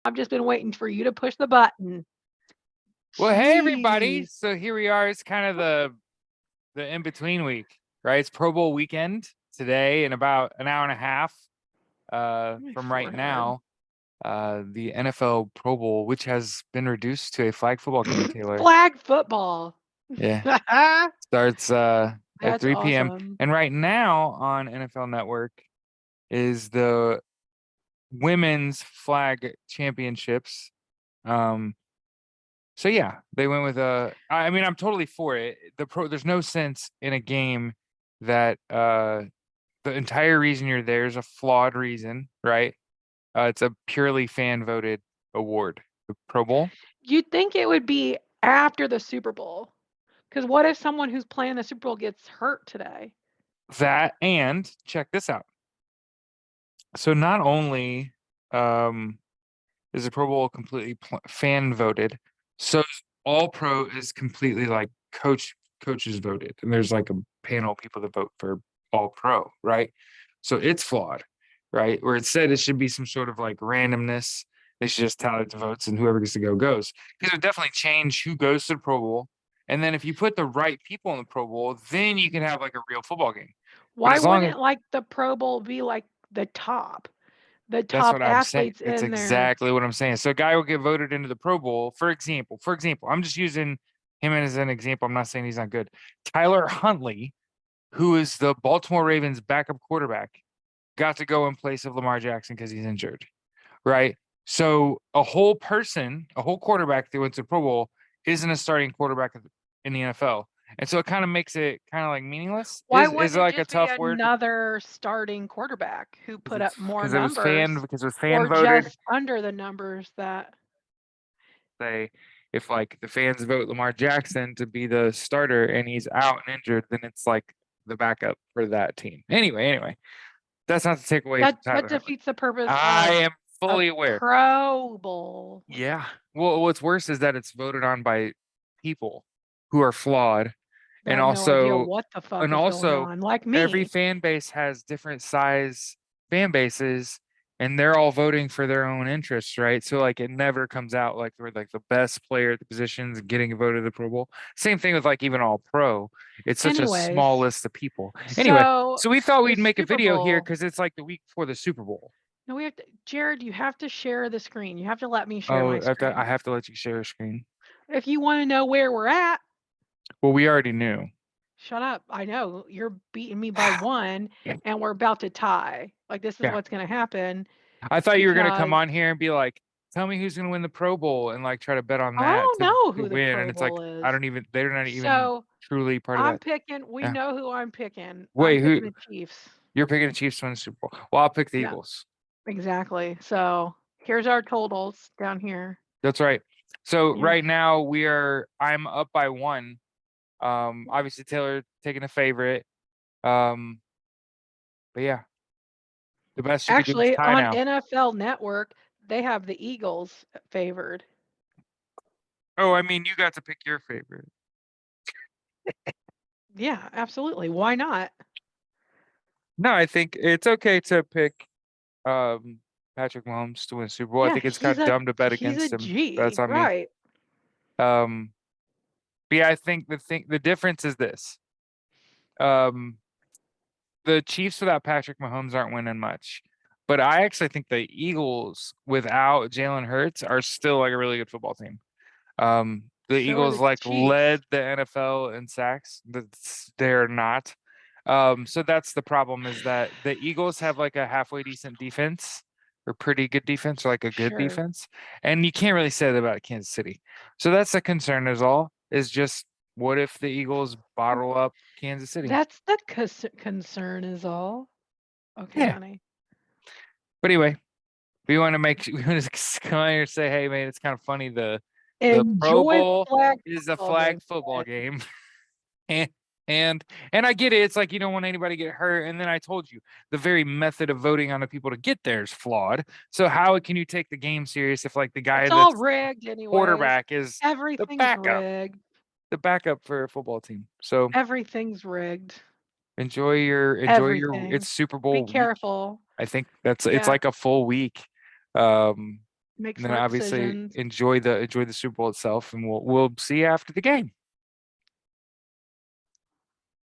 I've just been waiting for you to push the button. Well, hey everybody. Jeez. So here we are. It's kind of the in-between week, right? It's Pro Bowl weekend today in about an hour and a half My from right forehead. now. The NFL Pro Bowl, which has been reduced to a flag football game, Taylor. Flag football. Yeah. Starts at That's 3 p.m. awesome. And right now on NFL Network is the women's flag championships. So yeah, they went with I mean, I'm totally for it. There's no sense in a game that the entire reason you're there is a flawed reason, right? It's a purely fan voted award, the Pro Bowl. You'd think it would be after the Super Bowl. Because what if someone who's playing the Super Bowl gets hurt today? That and check this out. So not only um is the Pro Bowl completely fan voted, so all pro is completely like coaches voted, and there's like a panel of people that vote for all pro, right? So it's flawed, right? Where it said it should be some sort of like randomness. They should just tally the votes, and whoever gets to go goes. Because it would definitely change who goes to the Pro Bowl. And then if you put the right people in the Pro Bowl, then you can have like a real football game. But Why as long as wouldn't like the Pro Bowl be like the That's top what I'm saying. athletes It's in there? exactly what I'm saying. So a guy will get voted into the Pro Bowl, for example, I'm just using him as an example. I'm not saying he's not good. Tyler Huntley, who is the Baltimore Ravens backup quarterback, got to go in place of Lamar Jackson because he's injured, right? So a whole quarterback that went to the Pro Bowl isn't a starting quarterback in the NFL. And so it kind of makes it kind of like meaningless. Why Is wouldn't it it like a just be tough word? another starting quarterback who put up more numbers Because it was fan or voted. just under the numbers that Say if like the fans vote Lamar Jackson to be the starter and he's out and injured, then it's like the backup for that team. Anyway, that's not to take away from that Tyler Huntley. defeats the purpose I of am a fully aware. Pro Bowl. Yeah. Well, what's worse is that it's voted on by people who are flawed, That and have no idea also what the fuck and is going also on, like every me. fan base has different size fan bases, and they're all voting for their own interests, right? So like it never comes out like we're like the best player at the positions getting voted to the Pro Bowl. Same thing with like even all pro. It's such a small Anyways, list of people. Anyway, so so we thought the we'd make a Super video here Bowl. because it's like the week before the Super Bowl. No, we have to, Jared, you have to share the screen. You have to let me share Oh, my I screen. have to let you share a screen. If you want to know where we're at, Well, we already knew. shut up. I know you're beating me by one and we're about to tie. Like this is Yeah. what's going to happen I thought you were gonna come because on here and be like, tell me who's gonna win the Pro Bowl and like try to bet on I that don't know to who the win. And Pro it's like Bowl is. they're not even So truly part of I'm that. picking, we Yeah. know who I'm picking. I'm Wait, picking who the Chiefs. you're picking the Chiefs to win the Super Bowl. Well, I'll pick the Yeah, Eagles. exactly. So here's our totals down here. That's right. So Yeah. right now I'm up by one. Obviously Taylor taking a favorite. Um, but yeah, the best you could do is Actually, tie on now. NFL Network, they have the Eagles favored. Oh, I mean you got to pick your favorite. Yeah, absolutely. Why not? No, I think it's okay to pick Patrick Mahomes to win the Super Bowl. I Yeah, think it's kind of dumb to bet he's a against him. That's G, on me. right. Um, but yeah, I think the difference is this. Um, the Chiefs without Patrick Mahomes aren't winning much. But I actually think the Eagles without Jalen Hurts are still like a really good football team. The So are Eagles the like Chiefs. led the NFL in sacks. They're not. So that's the problem is that the Eagles have like a halfway decent defense or pretty good defense or like a good Sure. defense. And you can't really say that about Kansas City. So that's the concern is all is just what if the Eagles bottle up Kansas City? That's the concern is all. Okay, Yeah. honey. But anyway, we want to come out here and say, hey man, it's kind of funny. The Pro Enjoy the Bowl flag is a football game flag football today. game. And and I get it. It's like you don't want anybody to get hurt. And then I told you the very method of voting on the people to get there is flawed. So how can you take the game serious if like the guy It's all that's rigged anyways. quarterback is the Everything's backup, rigged. the backup for a football team? So Everything's rigged. it's Everything. Super Be Bowl week. careful. I think it's Yeah. like a full week. Um Make And then smart obviously decisions. enjoy the Super Bowl itself, and we'll see you after the game.